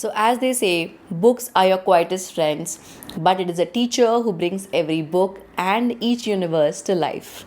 So, as they say, books are your quietest friends, but it is a teacher who brings every book and each universe to life.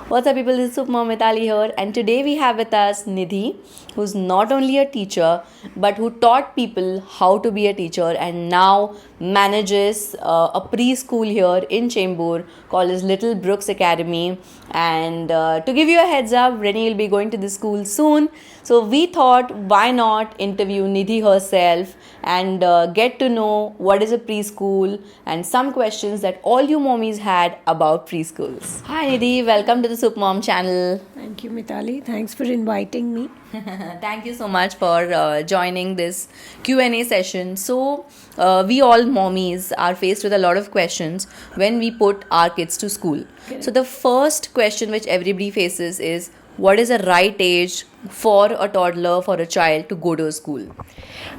What's up, people? This is Super Mom Mitali here, and today we have with us Nidhi, who's not only a teacher but who taught people how to be a teacher and now manages a preschool here in Chembur called as Little Brooks Academy. And to give you a heads up, Rennie will be going to the school soon. So we thought, why not interview Nidhi herself and get to know what is a preschool and some questions that all you mommies had about preschools. Hi Nidhi, welcome to the Super Mom channel. Thank you, Mitali. Thanks for inviting me. Thank you so much for joining this Q&A session. So, we all mommies are faced with a lot of questions when we put our kids to school. Correct. So, the first question which everybody faces is, what is the right age for a toddler, for a child to go to a school?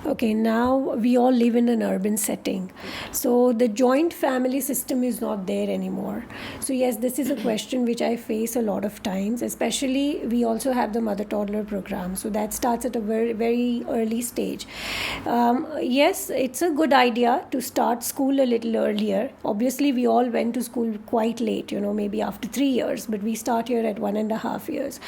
Okay, now we all live in an urban setting. So the joint family system is not there anymore. So, yes, this is a question which I face a lot of times, especially we also have the mother toddler program. So that starts at a very, very early stage. Yes, it's a good idea to start school a little earlier. Obviously, we all went to school quite late, maybe after 3 years, but we start here at 1.5 years.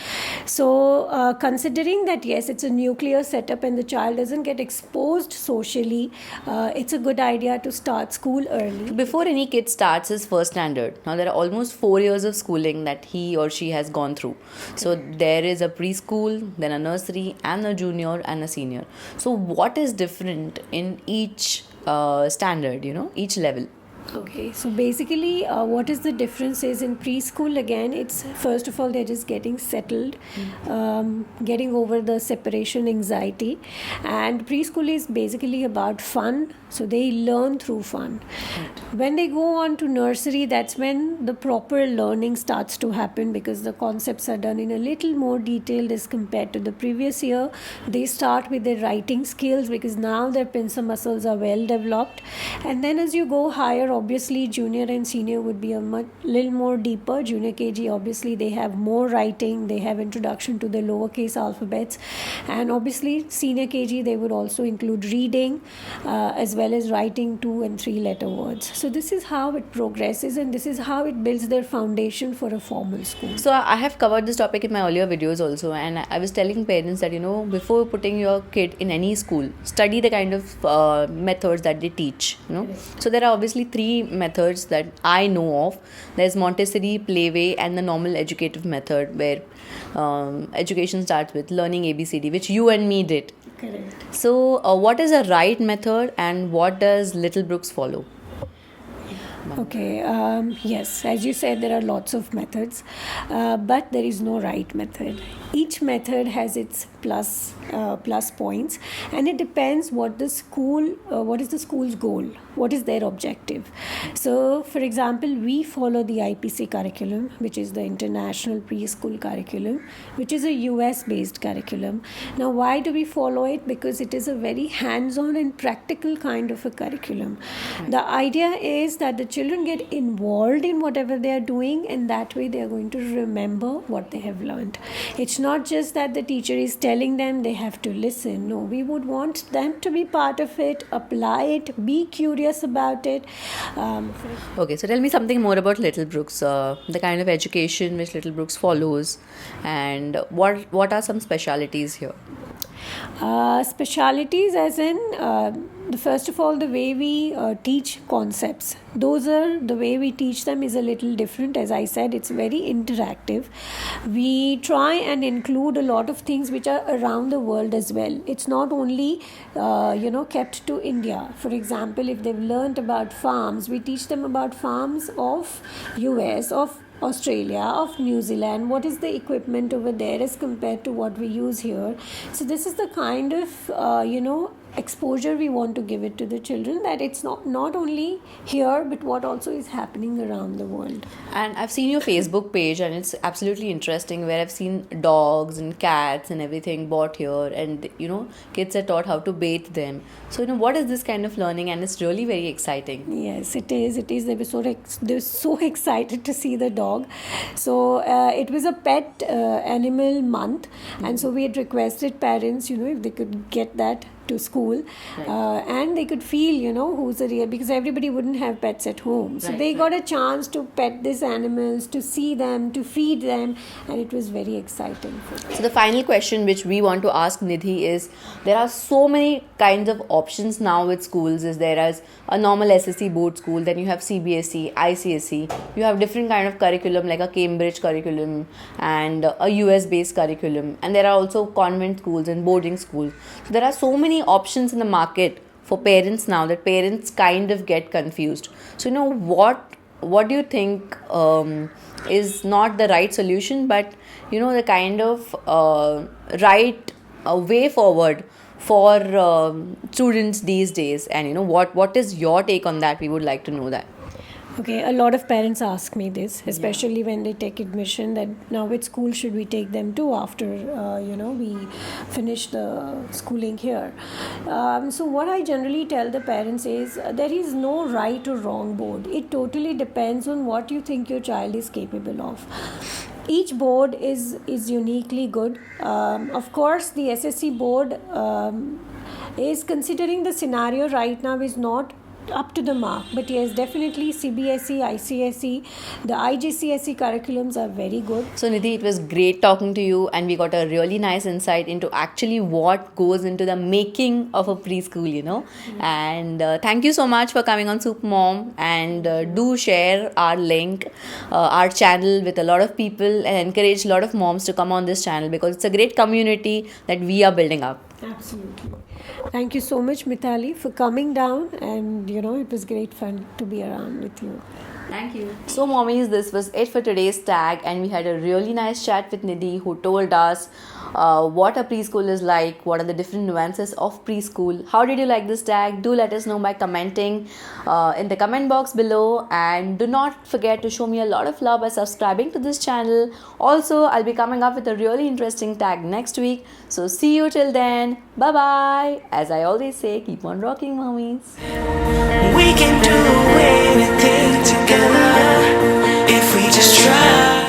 So, considering that, yes, it's a nuclear setup and the child doesn't get exposed socially, it's a good idea to start school early. Before any kid starts his first standard, now there are almost 4 years of schooling that he or she has gone through. So there is a preschool, then a nursery, and a junior and a senior. So what is different in each standard, each level? Okay, so basically, what is the difference is in preschool again, it's first of all, they're just getting settled, getting over the separation anxiety. And preschool is basically about fun, so they learn through fun. Right. When they go on to nursery, that's when the proper learning starts to happen because the concepts are done in a little more detail as compared to the previous year. They start with their writing skills because now their pincer muscles are well developed. And then as you go higher, obviously junior and senior would be a little more deeper. Junior KG, obviously they have more writing, they have introduction to the lowercase alphabets, and obviously senior KG they would also include reading as well as writing 2 and 3 letter words. So this is how it progresses and this is how it builds their foundation for a formal school. So I have covered this topic in my earlier videos also, and I was telling parents that before putting your kid in any school, study the kind of methods that they teach. So there are obviously 3 methods that I know of. There's Montessori, Playway, and the normal educative method where education starts with learning ABCD, which you and me did. Correct. So what is a right method and what does Little Brooks follow? Okay, yes, as you said, there are lots of methods, but there is no right method. Each method has its plus points, and it depends what is the school's goal, what is their objective. So, for example, we follow the IPC curriculum, which is the International Preschool Curriculum, which is a US-based curriculum. Now, why do we follow it? Because it is a very hands-on and practical kind of a curriculum. Right. The idea is that the children get involved in whatever they are doing, and that way they are going to remember what they have learned. It's not just that the teacher is telling them they have to listen. No, we would want them to be part of it, apply it, be curious about it. Okay, so tell me something more about Little Brooks, the kind of education which Little Brooks follows, and what are some specialities here? Specialities as in first of all the way we teach concepts, the way we teach them is a little different. As I said, it's very interactive. We try and include a lot of things which are around the world as well. It's not only kept to India. For example, if they've learned about farms, we teach them about farms of US, of Australia, of New Zealand, what is the equipment over there as compared to what we use here. So this is the kind of exposure we want to give it to the children, that it's not only here but what also is happening around the world. And I've seen your Facebook page and it's absolutely interesting, where I've seen dogs and cats and everything bought here, and kids are taught how to bathe them. So what is this kind of learning? And it's really very exciting. Yes, it is. They were so excited to see the dog. So it was a pet animal month, and so we had requested parents if they could get that to school, and they could feel, who's a real, because everybody wouldn't have pets at home. So they got a chance to pet these animals, to see them, to feed them, and it was very exciting for them. So the final question which we want to ask Nidhi is, there are so many kinds of options now with schools. Is there as a normal SSC board school, then you have CBSE, ICSE, you have different kind of curriculum like a Cambridge curriculum and a US based curriculum, and there are also convent schools and boarding schools. So there are so many options in the market for parents now that parents kind of get confused. So what do you think is not the right solution, but the kind of right way forward for students these days, and what is your take on that? We would like to know that. Okay, a lot of parents ask me this, especially when they take admission, that now which school should we take them to after we finish the schooling here. So what I generally tell the parents is, there is no right or wrong board. It totally depends on what you think your child is capable of. Each board is uniquely good. Of course, the SSC board is considering the scenario right now is not up to the mark, but yes, definitely CBSE, ICSE, the IGCSE curriculums are very good. So Nidhi, it was great talking to you, and we got a really nice insight into actually what goes into the making of a preschool, and thank you so much for coming on Super Mom, and do share our link, our channel with a lot of people, and encourage a lot of moms to come on this channel, because it's a great community that we are building up. Absolutely. Thank you so much, Mithali, for coming down, and it was great fun to be around with you. Thank you. So mommies, this was it for today's tag, and we had a really nice chat with Nidhi, who told us what a preschool is like, what are the different nuances of preschool. How did you like this tag? Do let us know by commenting in the comment box below, and do not forget to show me a lot of love by subscribing to this channel. Also, I'll be coming up with a really interesting tag next week, so see you till then. Bye bye. As I always say, keep on rocking, mommies. We can do anything together if we just try.